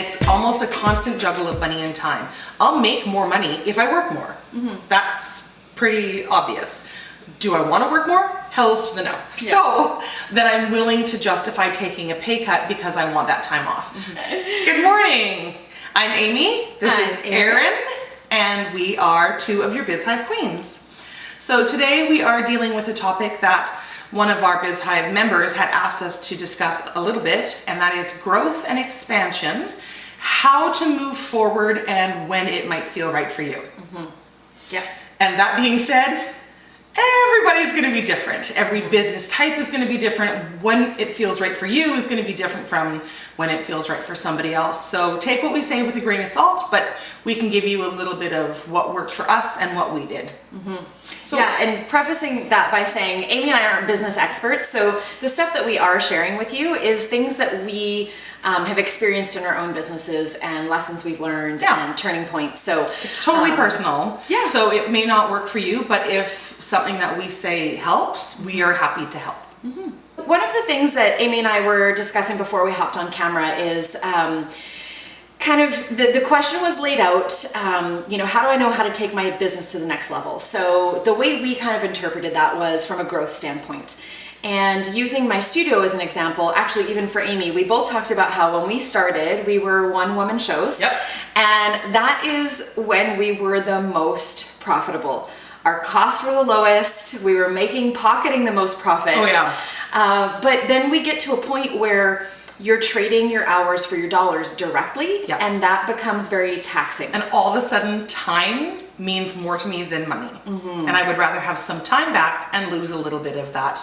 It's almost a constant juggle of money and time. I'll make more money if I work more. That's pretty obvious. Do I want to work more? Hell's to the no. Yeah. So then I'm willing to justify taking a pay cut because I want that time off. Good morning. I'm Amy. This is Erin. And we are two of your BizHive queens. So today we are dealing with a topic that one of our BizHive members had asked us to discuss a little bit, and that is growth and expansion, how to move forward and when it might feel right for you. Yeah. And that being said, everybody's going to be different. Every business type is going to be different. When it feels right for you is going to be different from when it feels right for somebody else. So take what we say with a grain of salt, but we can give you a little bit of what worked for us and what we did. So, yeah, and prefacing that by saying Amy and I aren't business experts, so the stuff that we are sharing with you is things that we have experienced in our own businesses and lessons we've learned and turning points. So it's totally personal. Yeah. So it may not work for you, but if something that we say helps, we are happy to help. One of the things that Amy and I were discussing before we hopped on camera is kind of the question was laid out, how do I know how to take my business to the next level? So the way we kind of interpreted that was from a growth standpoint. And using my studio as an example, actually even for Amy, we both talked about how when we started, we were one-woman shows. Yep. And that is when we were the most profitable. Our costs were the lowest. We were pocketing the most profit. Oh yeah. But then we get to a point where you're trading your hours for your dollars directly, and that becomes very taxing. And all of a sudden, time means more to me than money. And I would rather have some time back and lose a little bit of that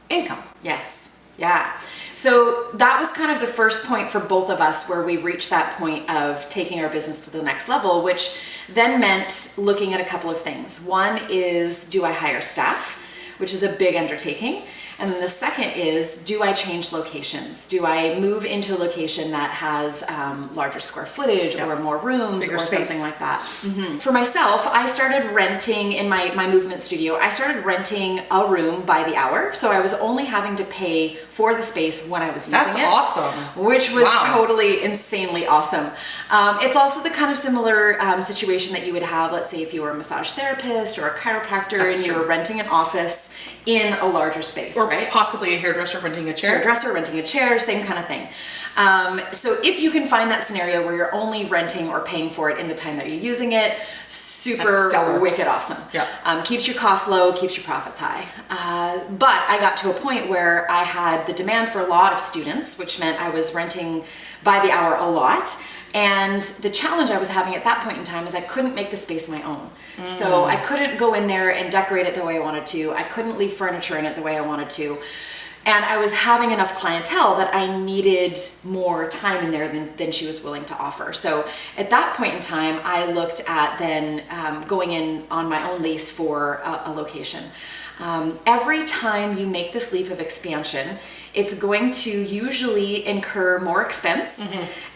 income. Yes. Yeah. So that was kind of the first point for both of us where we reached that point of taking our business to the next level, which then meant looking at a couple of things. One is, do I hire staff, which is a big undertaking? And then the second is, do I change locations? Do I move into a location that has larger square footage or more rooms, bigger or space, something like that? For myself, I started renting in my movement studio. I started renting a room by the hour. So I was only having to pay for the space when I was using it. That's awesome. Which was totally insanely awesome. It's also the kind of similar situation that you would have, let's say if you were a massage therapist or a chiropractor and you were renting an office in a larger space. Or possibly a hairdresser renting a chair. Hairdresser renting a chair, same kind of thing. So if you can find that scenario where you're only renting or paying for it in the time that you're using it, super wicked awesome. Yeah. Keeps your costs low, keeps your profits high. But I got to a point where I had the demand for a lot of students, which meant I was renting by the hour a lot. And the challenge I was having at that point in time is I couldn't make the space my own. So I couldn't go in there and decorate it the way I wanted to. I couldn't leave furniture in it the way I wanted to. And I was having enough clientele that I needed more time in there than she was willing to offer. So at that point in time, I looked at then going in on my own lease for a location. Every time you make this leap of expansion, it's going to usually incur more expense,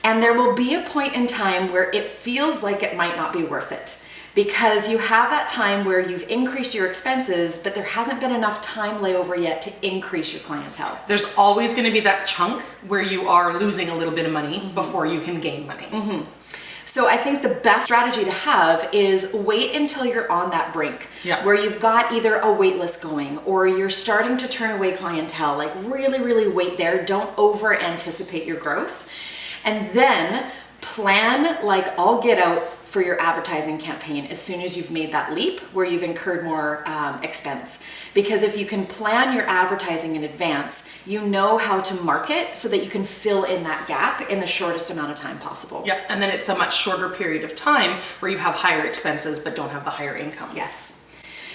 and there will be a point in time where it feels like it might not be worth it. Because you have that time where you've increased your expenses, but there hasn't been enough time layover yet to increase your clientele. There's always going to be that chunk where you are losing a little bit of money before you can gain money. So I think the best strategy to have is wait until you're on that brink where you've got either a wait list going or you're starting to turn away clientele. Like really wait there. Don't over anticipate your growth. And then plan like all get out for your advertising campaign as soon as you've made that leap where you've incurred more expense. Because if you can plan your advertising in advance, you know how to market so that you can fill in that gap in the shortest amount of time possible. Yeah, and then it's a much shorter period of time where you have higher expenses but don't have the higher income. Yes.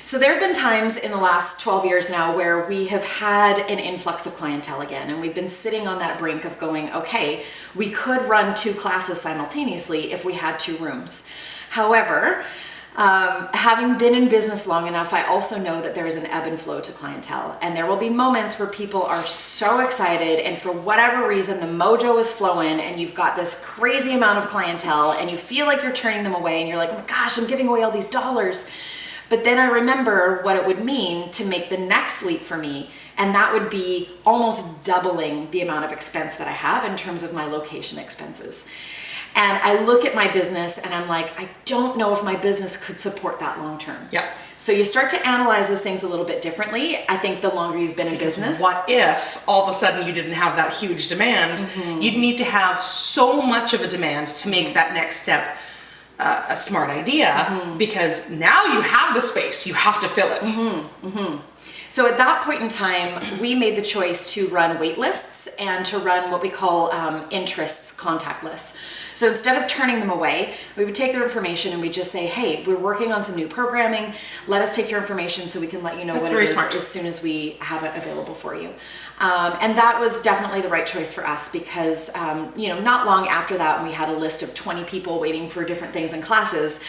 So there have been times in the last 12 years now where we have had an influx of clientele again, and we've been sitting on that brink of going, okay, we could run 2 classes simultaneously if we had 2 rooms. However, having been in business long enough, I also know that there is an ebb and flow to clientele, and there will be moments where people are so excited and for whatever reason the mojo is flowing and you've got this crazy amount of clientele and you feel like you're turning them away and you're like, oh my gosh, I'm giving away all these dollars. But then I remember what it would mean to make the next leap for me, and that would be almost doubling the amount of expense that I have in terms of my location expenses. And I look at my business and I'm like, I don't know if my business could support that long term. Yeah. So you start to analyze those things a little bit differently. I think the longer you've been in business. What if all of a sudden you didn't have that huge demand? You'd need to have so much of a demand to make that next step a smart idea, because now you have the space, you have to fill it. So at that point in time, we made the choice to run wait lists and to run what we call interests contact lists. So instead of turning them away, we would take their information and we just say, hey, we're working on some new programming. Let us take your information so we can let you know what it is as soon as we have it available for you. And that was definitely the right choice for us because, not long after that, when we had a list of 20 people waiting for different things in classes,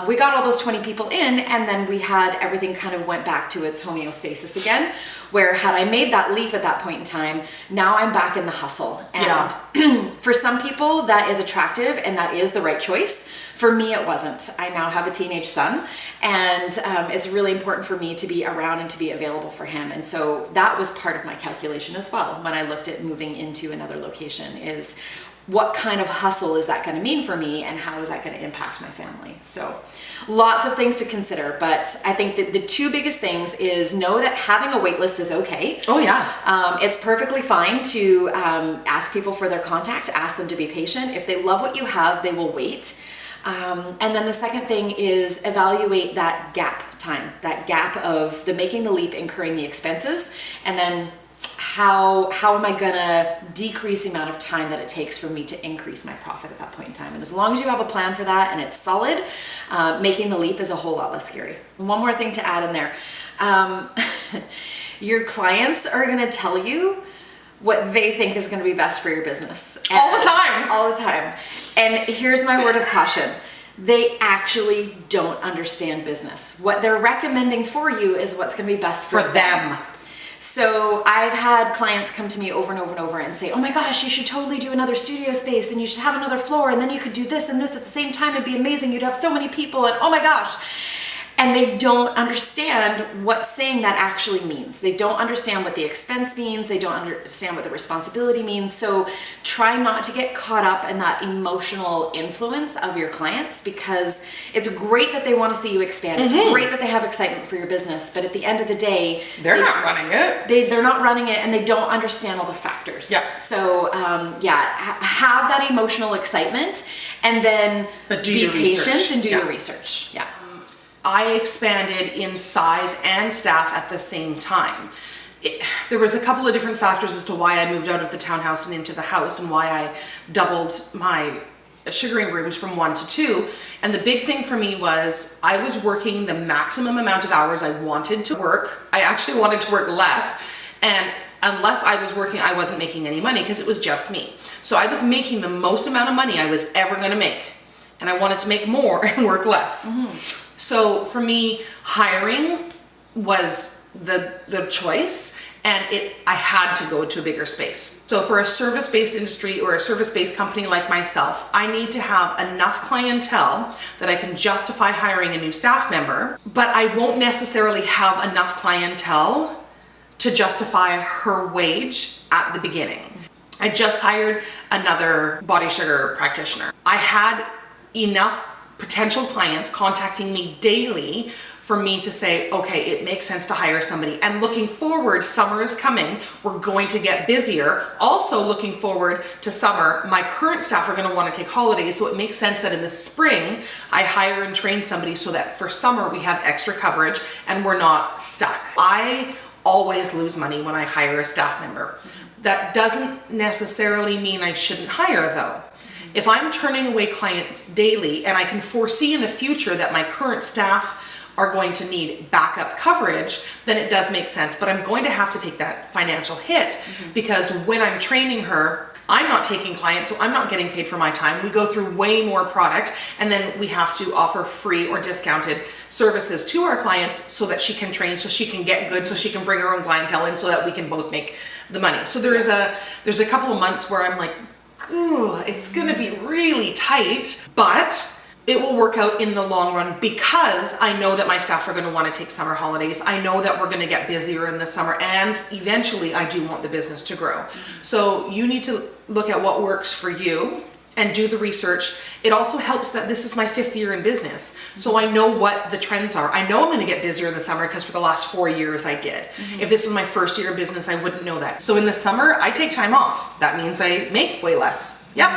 we got all those 20 people in, and then we had everything kind of went back to its homeostasis again, where had I made that leap at that point in time, now I'm back in the hustle. And for some people, that is attractive and that is the right choice. For me, it wasn't. I now have a teenage son, and it's really important for me to be around and to be available for him. And so that was part of my calculation as well when I looked at moving into another location, is what kind of hustle is that going to mean for me and how is that going to impact my family? So lots of things to consider, but I think that the two biggest things is know that having a wait list is okay. Oh yeah. It's perfectly fine to ask people for their contact, ask them to be patient. If they love what you have, they will wait. And then the second thing is evaluate that gap time, that gap of the making the leap, incurring the expenses, and then how am I gonna decrease the amount of time that it takes for me to increase my profit at that point in time. And as long as you have a plan for that and it's solid, making the leap is a whole lot less scary. One more thing to add in there. Your clients are gonna tell you what they think is going to be best for your business. And all the time. All the time. And here's my word of caution. They actually don't understand business. What they're recommending for you is what's going to be best for them. So I've had clients come to me over and over and over and say, oh my gosh, you should totally do another studio space and you should have another floor and then you could do this and this at the same time. It'd be amazing. You'd have so many people and oh my gosh. And they don't understand what saying that actually means. They don't understand what the expense means. They don't understand what the responsibility means. So try not to get caught up in that emotional influence of your clients, because it's great that they want to see you expand. It's great that they have excitement for your business. But at the end of the day, they're not running it. They're not running it and they don't understand all the factors. Yeah. So have that emotional excitement and then be patient and do your research. Yeah. I expanded in size and staff at the same time. There was a couple of different factors as to why I moved out of the townhouse and into the house and why I doubled my sugaring rooms from 1 to 2. And the big thing for me was I was working the maximum amount of hours I wanted to work. I actually wanted to work less. And unless I was working, I wasn't making any money because it was just me. So I was making the most amount of money I was ever going to make. And I wanted to make more and work less. So for me, hiring was the choice, and I had to go to a bigger space. So for a service-based industry or a service-based company like myself, I need to have enough clientele that I can justify hiring a new staff member, but I won't necessarily have enough clientele to justify her wage at the beginning. I just hired another body sugar practitioner. I had enough potential clients contacting me daily for me to say, okay, it makes sense to hire somebody. And looking forward, summer is coming, we're going to get busier. Also looking forward to summer, my current staff are gonna wanna take holidays, so it makes sense that in the spring, I hire and train somebody so that for summer we have extra coverage and we're not stuck. I always lose money when I hire a staff member. That doesn't necessarily mean I shouldn't hire though. If I'm turning away clients daily and I can foresee in the future that my current staff are going to need backup coverage, then it does make sense. But I'm going to have to take that financial hit because when I'm training her, I'm not taking clients, so I'm not getting paid for my time. We go through way more product, and then we have to offer free or discounted services to our clients so that she can train, so she can get good, so she can bring her own clientele in, so that we can both make the money. So there's a couple of months where I'm like, ooh, it's gonna be really tight, but it will work out in the long run because I know that my staff are going to want to take summer holidays. I know that we're going to get busier in the summer, and eventually I do want the business to grow. So you need to look at what works for you and do the research. It also helps that this is my 5th year in business. So I know what the trends are. I know I'm going to get busier in the summer because for the last 4 years I did. If this is my 1st year of business, I wouldn't know that. So in the summer, I take time off. That means I make way less. Yep.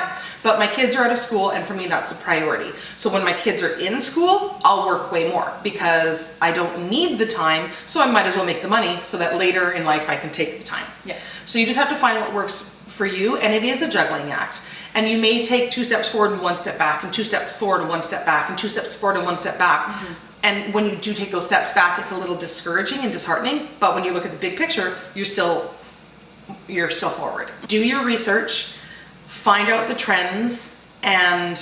But my kids are out of school, and for me, that's a priority. So when my kids are in school, I'll work way more because I don't need the time. So I might as well make the money so that later in life I can take the time. Yeah. So you just have to find what works for you, and it is a juggling act. And you may take 2 steps forward and 1 step back, and 2 steps forward and 1 step back, and 2 steps forward and 1 step back. And when you do take those steps back, it's a little discouraging and disheartening. But when you look at the big picture, you're still forward. Do your research, find out the trends, and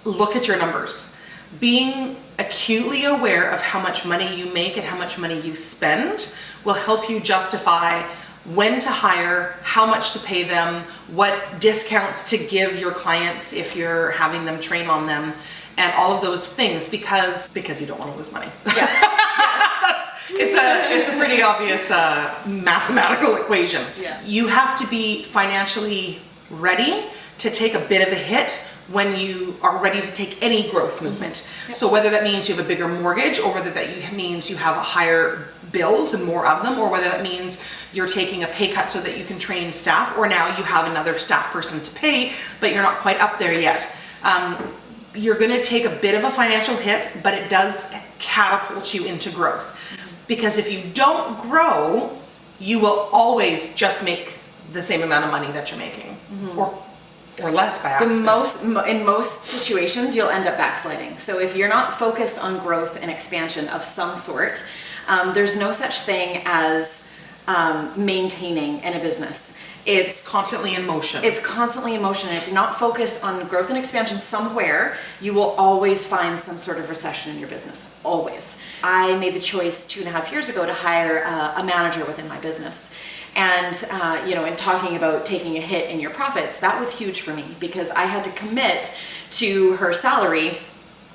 look at your numbers. Being acutely aware of how much money you make and how much money you spend will help you justify when to hire, how much to pay them, what discounts to give your clients if you're having them train on them, and all of those things because you don't want to lose money. Yeah. It's a pretty obvious mathematical equation. Yeah. You have to be financially ready to take a bit of a hit when you are ready to take any growth movement. So whether that means you have a bigger mortgage, or whether that means you have a higher bills and more of them, or whether that means you're taking a pay cut so that you can train staff, or now you have another staff person to pay, but you're not quite up there yet. You're going to take a bit of a financial hit, but it does catapult you into growth. Because if you don't grow, you will always just make the same amount of money that you're making, or less by accident. In most situations, you'll end up backsliding. So if you're not focused on growth and expansion of some sort, there's no such thing as maintaining in a business. It's constantly in motion. It's constantly in motion. And if you're not focused on growth and expansion somewhere, you will always find some sort of recession in your business. Always. I made the choice 2.5 years ago to hire a manager within my business. And, in talking about taking a hit in your profits, that was huge for me because I had to commit to her salary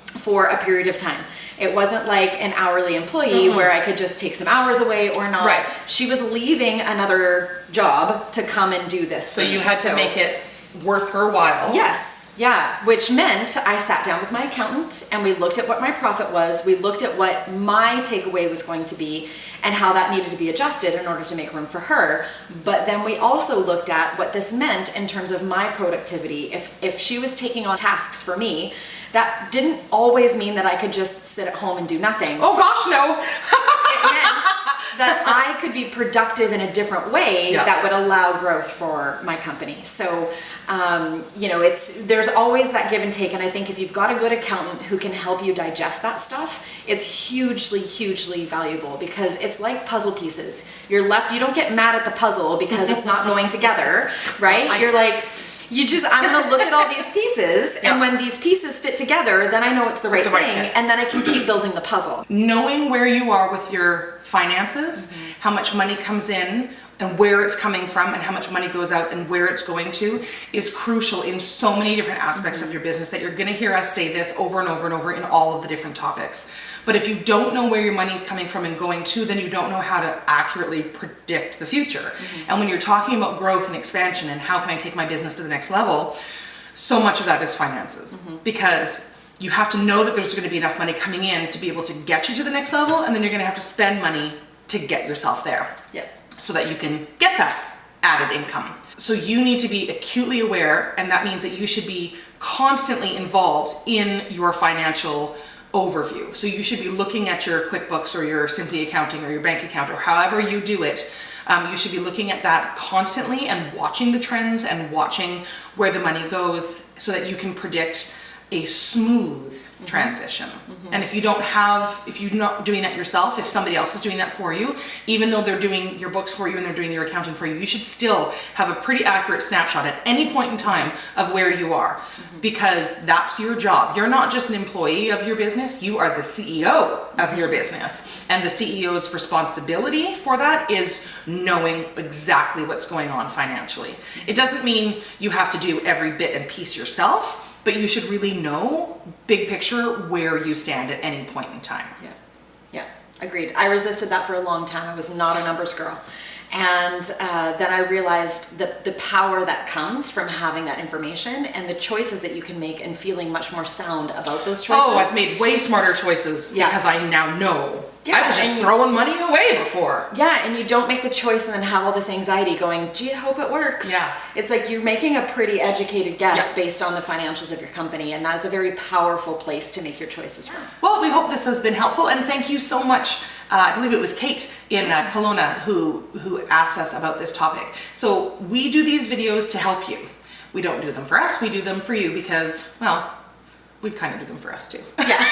for a period of time. It wasn't like an hourly employee where I could just take some hours away or not. Right. She was leaving another job to come and do this. So you had to make it worth her while. Yes. Yeah. Which meant I sat down with my accountant and we looked at what my profit was. We looked at what my takeaway was going to be and how that needed to be adjusted in order to make room for her. But then we also looked at what this meant in terms of my productivity. If she was taking on tasks for me, that didn't always mean that I could just sit at home and do nothing. Oh gosh, no. It meant that I could be productive in a different way that would allow growth for my company. So, there's always that give and take. And I think if you've got a good accountant who can help you digest that stuff, it's hugely, hugely valuable because it's like puzzle pieces. You don't get mad at the puzzle because it's not going together, right? You're like, I'm going to look at all these pieces, and when these pieces fit together, then I know it's the right thing, and then I can keep building the puzzle. Knowing where you are with your finances, how much money comes in, and where it's coming from, and how much money goes out and where it's going to is crucial in so many different aspects of your business that you're going to hear us say this over and over and over in all of the different topics. But if you don't know where your money is coming from and going to, then you don't know how to accurately predict the future. And when you're talking about growth and expansion and how can I take my business to the next level, so much of that is finances. Because you have to know that there's going to be enough money coming in to be able to get you to the next level, and then you're going to have to spend money to get yourself there. So that you can get that added income. So you need to be acutely aware, and that means that you should be constantly involved in your financial overview. So you should be looking at your QuickBooks or your Simply Accounting or your bank account or however you do it. You should be looking at that constantly and watching the trends and watching where the money goes so that you can predict a smooth transition. And if you're not doing that yourself, if somebody else is doing that for you, even though they're doing your books for you and they're doing your accounting for you, you should still have a pretty accurate snapshot at any point in time of where you are, because that's your job. You're not just an employee of your business, you are the CEO of your business. And the CEO's responsibility for that is knowing exactly what's going on financially. It doesn't mean you have to do every bit and piece yourself. but you should really know big picture where you stand at any point in time. Yeah, agreed. I resisted that for a long time. I was not a numbers girl. And then I realized the power that comes from having that information and the choices that you can make and feeling much more sound about those choices. Oh, I've made way smarter choices because I now know. Yeah, I was just throwing money away before. Yeah, and you don't make the choice and then have all this anxiety going, gee, I hope it works. Yeah. It's like you're making a pretty educated guess based on the financials of your company, and that is a very powerful place to make your choices from. Well, we hope this has been helpful, and thank you so much. I believe it was Kate in Kelowna who asked us about this topic. So we do these videos to help you. We don't do them for us, we do them for you because, well, we kind of do them for us too. Yeah.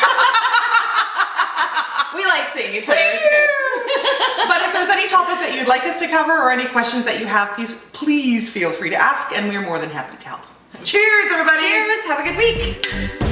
We like seeing each other. It's good. But if there's any topic that you'd like us to cover or any questions that you have, please feel free to ask, and we're more than happy to help. Cheers, everybody! Cheers! Have a good week!